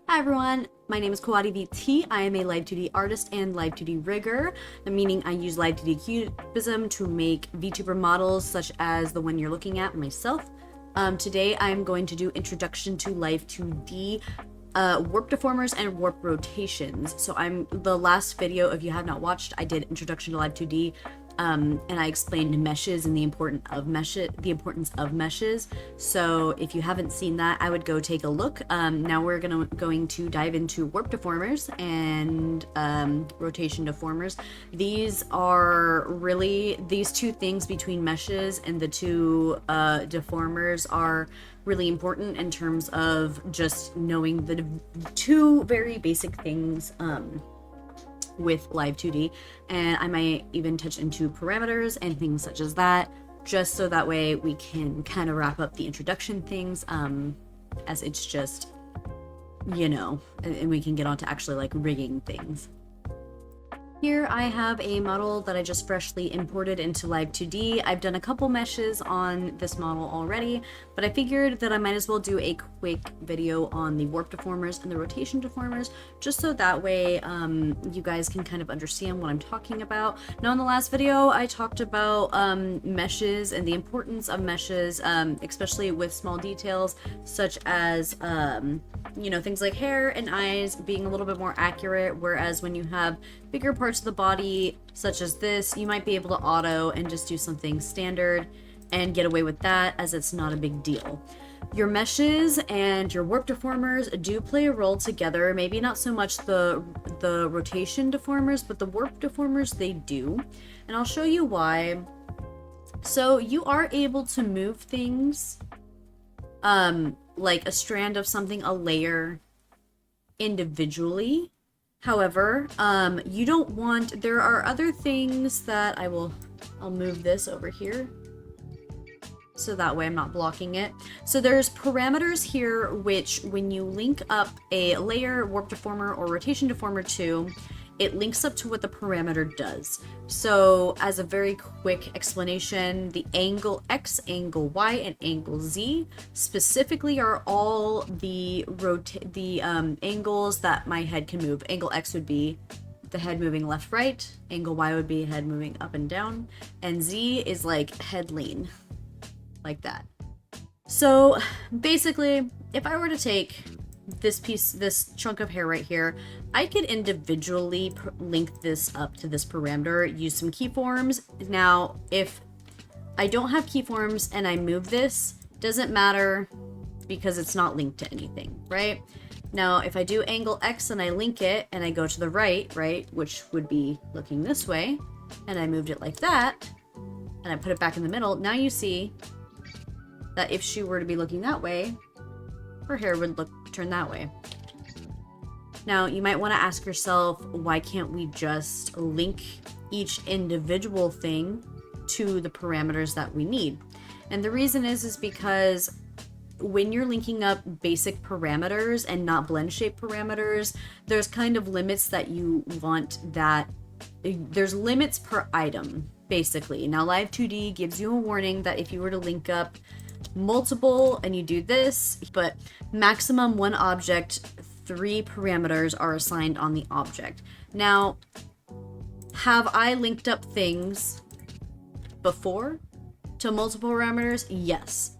Hi everyone, my name is Kawadi VT. I am a Live 2D artist and Live 2D rigger, meaning I use Live 2D Cubism to make VTuber models such as the one you're looking at myself. Today I'm going to do Introduction to Live 2D, warp deformers and warp rotations. So the last video, if you have not watched, I did Introduction to Live 2D. And I explained meshes and the importance of meshes. So if you haven't seen that, I would go take a look. Now we're going to dive into warp deformers and rotation deformers. These are really these two things between meshes and the two deformers are really important in terms of just knowing the two very basic things with Live 2D, and I might even touch into parameters and things such as that, just so that way we can kind of wrap up the introduction things, as it's just, and we can get on to actually like rigging things. Here I have a model that I just freshly imported into Live 2D. I've done a couple meshes on this model already, but I figured that I might as well do a quick video on the warp deformers and the rotation deformers, just so that way you guys can kind of understand what I'm talking about. Now in the last video, I talked about meshes and the importance of meshes, especially with small details such as things like hair and eyes being a little bit more accurate, whereas when you have bigger parts of the body such as this, you might be able to auto and just do something standard and get away with that, as it's not a big deal. Your meshes and your warp deformers do play a role together, maybe not so much the rotation deformers, but the warp deformers, they do, and I'll show you why. So you are able to move things like a strand of something, a layer, individually. However, you don't want, there are other things that I'll move this over here so that way I'm not blocking it. So there's parameters here which, when you link up a layer, warp deformer, or rotation deformer to, it links up to what the parameter does. So as a very quick explanation, the angle X, angle Y, and angle Z specifically are all the angles that my head can move. Angle X would be the head moving left, right. Angle Y would be head moving up and down. And Z is like head lean, like that. So basically, if I were to take this chunk of hair right here, I could individually link this up to this parameter, use some keyforms. Now, if I don't have keyforms and I move this, doesn't matter because it's not linked to anything, right? Now, if I do angle X and I link it and I go to the right, which would be looking this way, and I moved it like that, and I put it back in the middle, now you see that if she were to be looking that way, her hair would turn that way. Now, you might want to ask yourself, why can't we just link each individual thing to the parameters that we need? And the reason is because when you're linking up basic parameters and not blend shape parameters, there's kind of limits that you want, that there's limits per item, basically. Now, Live 2D gives you a warning that if you were to link up multiple and you do this, but maximum one object, 3 parameters are assigned on the object. Now, have I linked up things before to multiple parameters? Yes.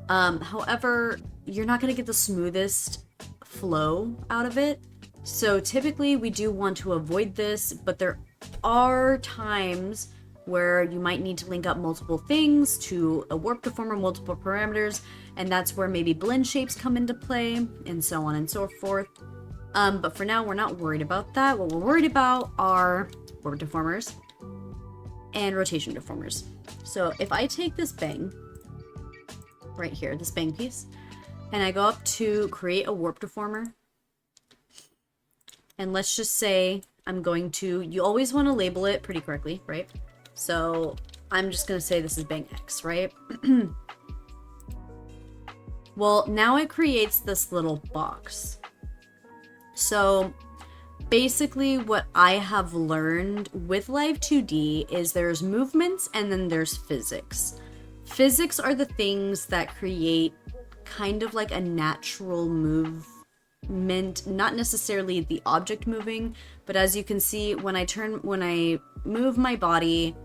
However, you're not going to get the smoothest flow out of it. So typically we do want to avoid this, but there are times where you might need to link up multiple things to a warp deformer, multiple parameters, and that's where maybe blend shapes come into play, and so on and so forth. But for now, we're not worried about that. What we're worried about are warp deformers and rotation deformers. So if I take this bang right here, this bang piece, and I go up to create a warp deformer, and let's just say I'm going to, you always want to label it pretty correctly, right? So I'm just going to say this is bang X, right? Well, now it creates this little box. So basically what I have learned with Live 2D is there's movements and then there's physics. Physics are the things that create kind of like a natural move meant not necessarily the object moving, but as you can see, when I move my body,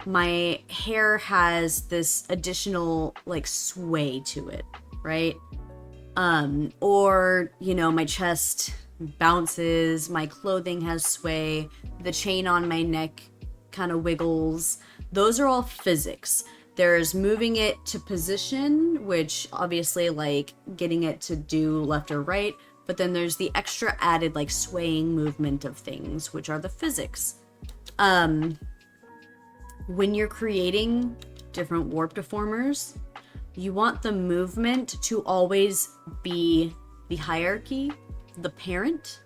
my hair has this additional like sway to it, right? Or, you know, my chest bounces, my clothing has sway, the chain on my neck kind of wiggles. Those are all physics. There's moving it to position, which obviously like getting it to do left or right, but then there's the extra added like swaying movement of things, which are the physics. When you're creating different warp deformers, you want the movement to always be the hierarchy, the parent,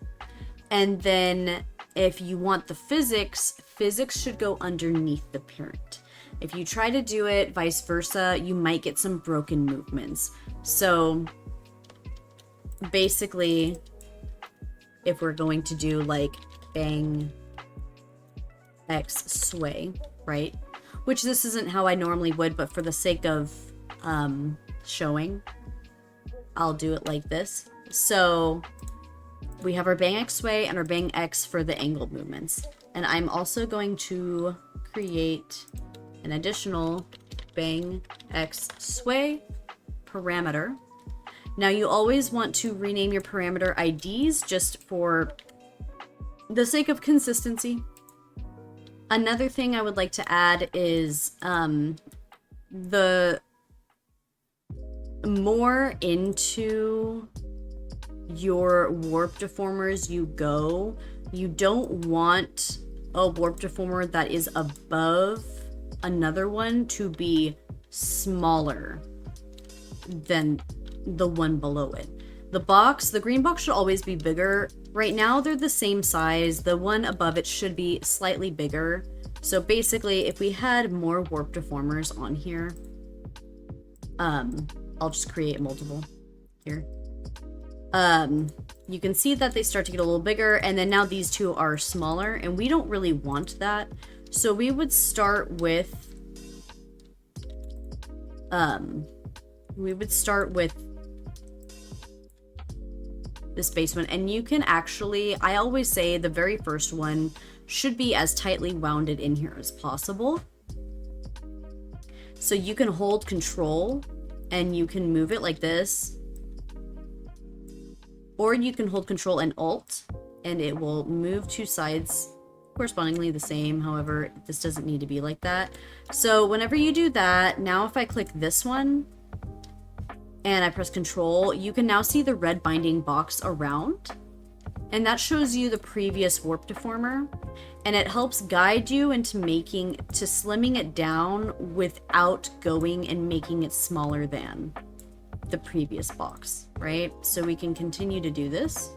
and then if you want the physics should go underneath the parent. If you try to do it vice versa, you might get some broken movements. So basically, if we're going to do like bang X sway, right? Which this isn't how I normally would, but for the sake of showing, I'll do it like this. So we have our bang X sway and our bang X for the angled movements. And I'm also going to create an additional bang X sway parameter. Now you always want to rename your parameter IDs just for the sake of consistency. Another thing I would like to add is the more into your warp deformers you go, you don't want a warp deformer that is above another one to be smaller than the one below it. The green box should always be bigger. Right now they're the same size. The one above it should be slightly bigger. So basically, if we had more warp deformers on here, I'll just create multiple here. You can see that they start to get a little bigger, and then now these two are smaller, and we don't really want that. So we would start with this base one, and you can actually, I always say the very first one should be as tightly wounded in here as possible. So you can hold control and you can move it like this, or you can hold control and alt and it will move two sides correspondingly the same. However, this doesn't need to be like that. So whenever you do that, now if I click this one and I press control, you can now see the red binding box around, and that shows you the previous warp deformer, and it helps guide you into slimming it down without going and making it smaller than the previous box, right? So we can continue to do this.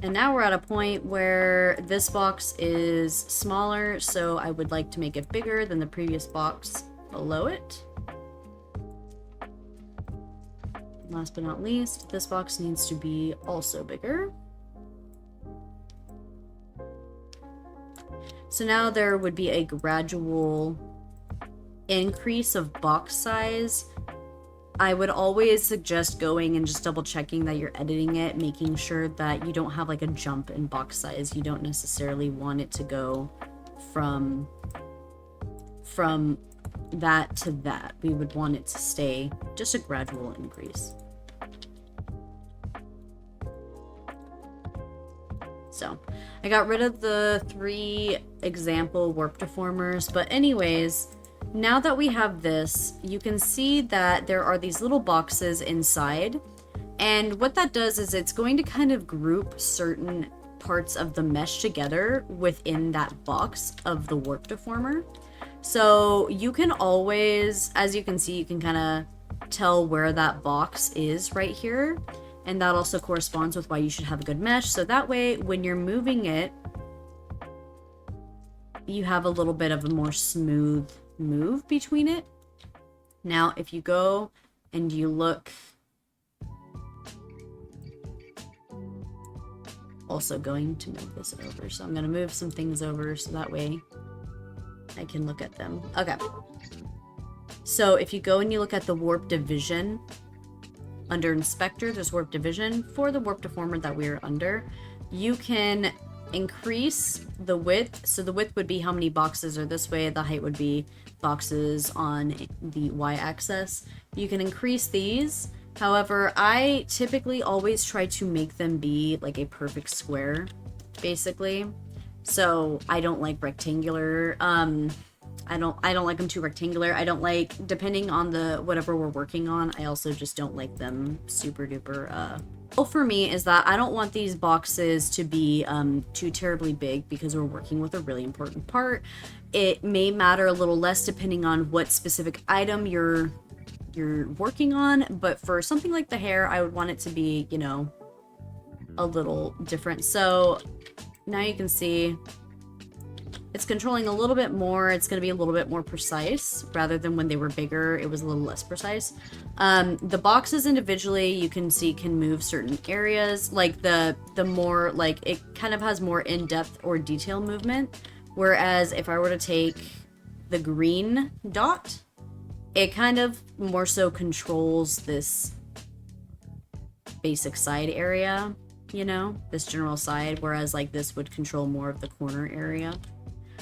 And now we're at a point where this box is smaller, so I would like to make it bigger than the previous box below it. Last but not least, this box needs to be also bigger. So now there would be a gradual increase of box size. I would always suggest going and just double checking that you're editing it, making sure that you don't have like a jump in box size. You don't necessarily want it to go from that to that. We would want it to stay just a gradual increase. So I got rid of the 3 example warp deformers, but anyways, now that we have this, you can see that there are these little boxes inside, and what that does is it's going to kind of group certain parts of the mesh together within that box of the warp deformer. So you can always, as you can see, you can kind of tell where that box is right here, and that also corresponds with why you should have a good mesh. So that way, when you're moving it, you have a little bit of a more smooth move between it. Now, if you go and you look, also going to move this over. So I'm going to move some things over so that way I can look at them. Okay. So if you go and you look at the warp division, under inspector, there's warp division. For the warp deformer that we are under, you can increase the width. So the width would be how many boxes are this way. The height would be boxes on the y-axis. You can increase these. However, I typically always try to make them be like a perfect square, basically. So I don't like rectangular. I don't like them too rectangular. I don't like, depending on the whatever we're working on, I also just don't like them super duper. Well, for me is that I don't want these boxes to be too terribly big because we're working with a really important part. It may matter a little less depending on what specific item you're working on, but for something like the hair, I would want it to be, you know, a little different. So now you can see it's controlling a little bit more. It's going to be a little bit more precise rather than when they were bigger. It was a little less precise. The boxes individually, you can see, can move certain areas. Like the more, like, it kind of has more in-depth or detail movement. Whereas if I were to take the green dot, it kind of more so controls this basic side area, you know, this general side, whereas like this would control more of the corner area.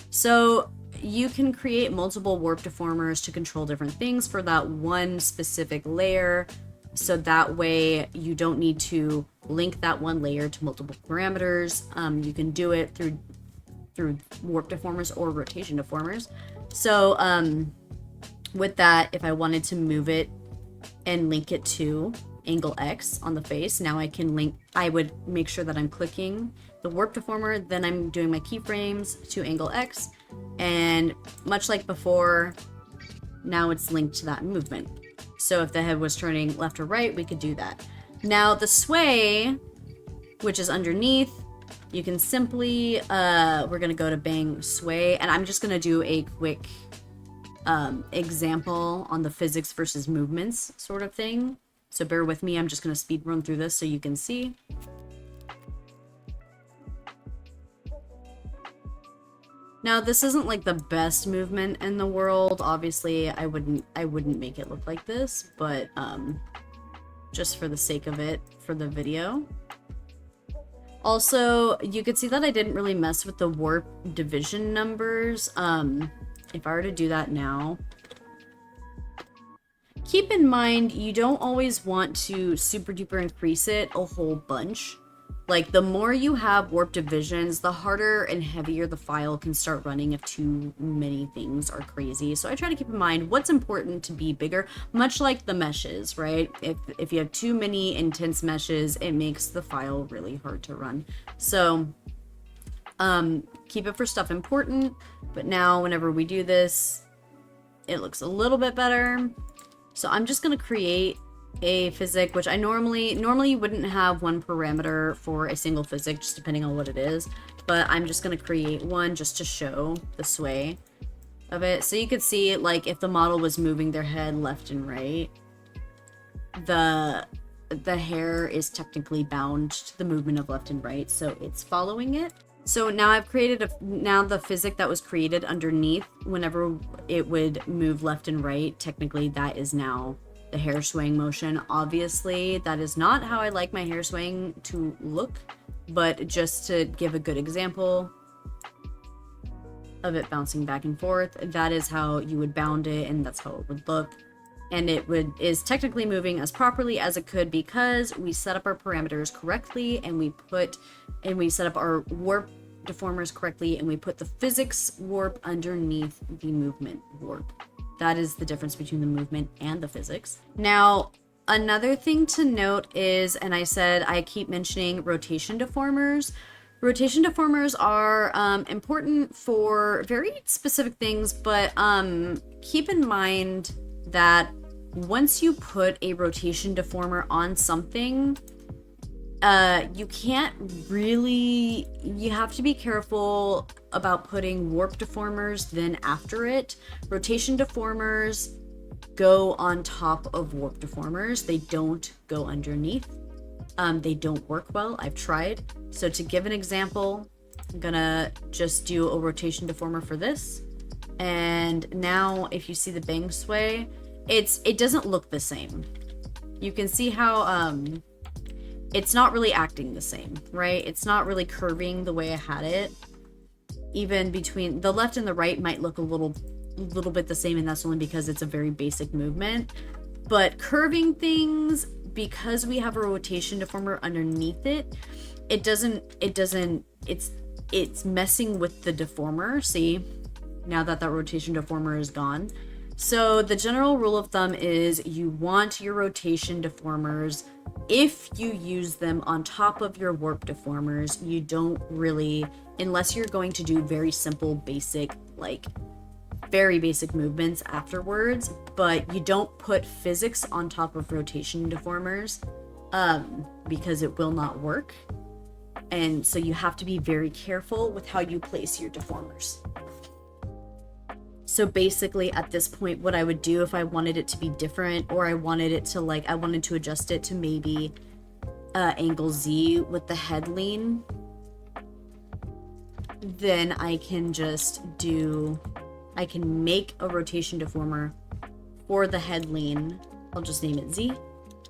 So you can create multiple warp deformers to control different things for that one specific layer. So that way you don't need to link that one layer to multiple parameters. You can do it through warp deformers or rotation deformers. So with that, if I wanted to move it and link it to angle X on the face, now I can link, I would make sure that I'm clicking the warp deformer, then I'm doing my keyframes to angle X, and much like before, now it's linked to that movement. So if the head was turning left or right, we could do that. Now the sway, which is underneath, you can simply, we're gonna go to bang sway, and I'm just gonna do a quick example on the physics versus movements sort of thing. So bear with me, I'm just gonna speed run through this so you can see. Now this isn't like the best movement in the world. Obviously, I wouldn't make it look like this, but just for the sake of it for the video. Also, you could see that I didn't really mess with the warp division numbers. If I were to do that now, keep in mind you don't always want to super duper increase it a whole bunch. Like, the more you have warp divisions, the harder and heavier the file can start running if too many things are crazy. So I try to keep in mind what's important to be bigger, much like the meshes, right? If you have too many intense meshes, it makes the file really hard to run. So keep it for stuff important, but now whenever we do this, it looks a little bit better. So I'm just gonna create a physic, which I normally you wouldn't have one parameter for a single physic, just depending on what it is, but I'm just going to create one just to show the sway of it. So you could see, like, if the model was moving their head left and right, the hair is technically bound to the movement of left and right, so it's following it. So now I've created now the physic that was created underneath, whenever it would move left and right, technically that is now the hair swaying motion. Obviously, that is not how I like my hair swaying to look, but just to give a good example of it bouncing back and forth, that is how you would bound it, and that's how it would look. And it is technically moving as properly as it could because we set up our parameters correctly, and we set up our warp deformers correctly, and we put the physics warp underneath the movement warp. That is the difference between the movement and the physics. Now, another thing to note is, and I keep mentioning rotation deformers. Rotation deformers are important for very specific things, but keep in mind that once you put a rotation deformer on something, you can't really, you have to be careful about putting warp deformers then after it. Rotation deformers go on top of warp deformers. They don't go underneath. They don't work well. I've tried. So to give an example, I'm gonna just do a rotation deformer for this. And now if you see the bang sway, it doesn't look the same. You can see how it's not really acting the same, right? It's not really curving the way I had it. Even between the left and the right might look a little bit the same, and that's only because it's a very basic movement. But curving things, because we have a rotation deformer underneath it, it's messing with the deformer. See, now that rotation deformer is gone. So the general rule of thumb is you want your rotation deformers, if you use them on top of your warp deformers, you don't really, unless you're going to do very simple, basic, like very basic movements afterwards, but you don't put physics on top of rotation deformers because it will not work. And so you have to be very careful with how you place your deformers. So basically at this point, what I would do if I wanted it to be different, or I wanted it to I wanted to adjust it to maybe angle Z with the head lean, then I can make a rotation deformer for the head lean. I'll just name it Z.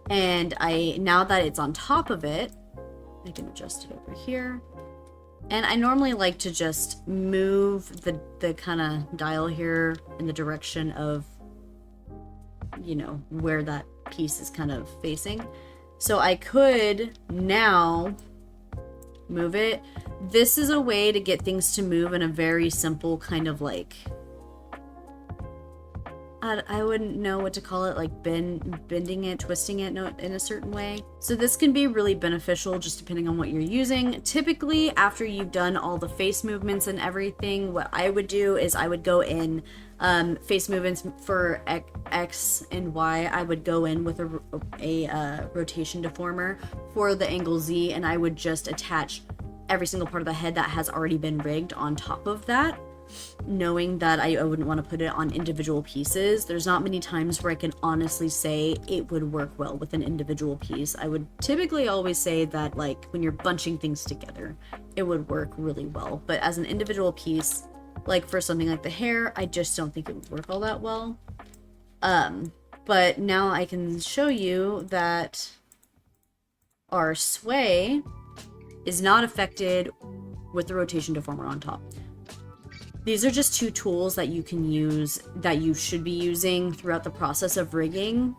And now that it's on top of it, I can adjust it over here. And I normally like to just move the kind of dial here in the direction of, where that piece is kind of facing. So I could now move it. This is a way to get things to move in a very simple kind of I wouldn't know what to call it, bending it, twisting it in a certain way. So this can be really beneficial just depending on what you're using. Typically, after you've done all the face movements and everything, what I would do is I would go in face movements for X and Y. I would go in with a rotation deformer for the angle Z, and I would just attach every single part of the head that has already been rigged on top of that, knowing that I wouldn't want to put it on individual pieces. There's not many times where I can honestly say it would work well with an individual piece. I would typically always say that when you're bunching things together, it would work really well. But as an individual piece, for something like the hair, I just don't think it would work all that well. But now I can show you that our sway is not affected with the rotation deformer on top. These are just two tools that you can use, that you should be using throughout the process of rigging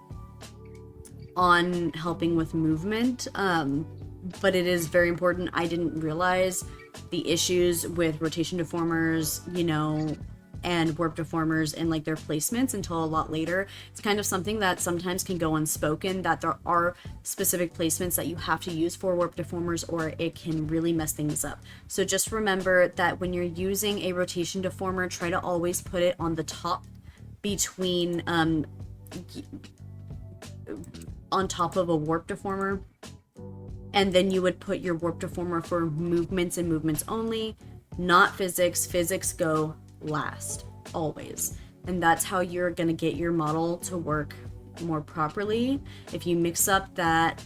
on helping with movement. But it is very important. I didn't realize the issues with rotation deformers, and warp deformers and their placements until a lot later. It's kind of something that sometimes can go unspoken, that there are specific placements that you have to use for warp deformers, or it can really mess things up. So just remember that when you're using a rotation deformer, try to always put it on the top between on top of a warp deformer, and then you would put your warp deformer for movements and movements only, not physics. Physics go last always, and that's how you're gonna get your model to work more properly. If you mix up that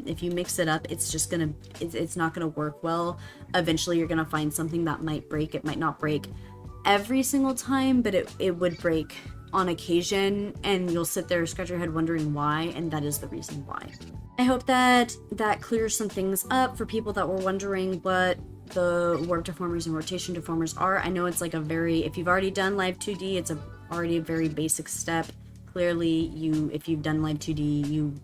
if you mix it up, it's not gonna work well. Eventually you're gonna find something that might break. It might not break every single time, but it would break on occasion, and you'll sit there, scratch your head wondering why, and that is the reason why. I hope that clears some things up for people that were wondering what the warp deformers and rotation deformers are. I know it's if you've already done live 2D, it's already a very basic step. Clearly, if you've done live 2D, you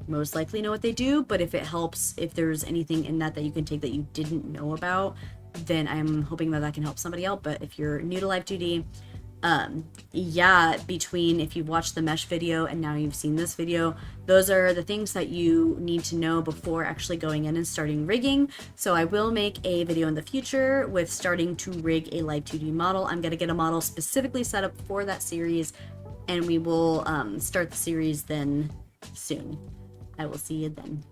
most likely know what they do, but if it helps, if there's anything in that you can take that you didn't know about, then I'm hoping that can help somebody out. But if you're new to live 2D, between if you've watched the mesh video and now you've seen this video, those are the things that you need to know before actually going in and starting rigging. So I will make a video in the future with starting to rig a live 2D model. I'm going to get a model specifically set up for that series, and we will start the series then soon. I will see you then.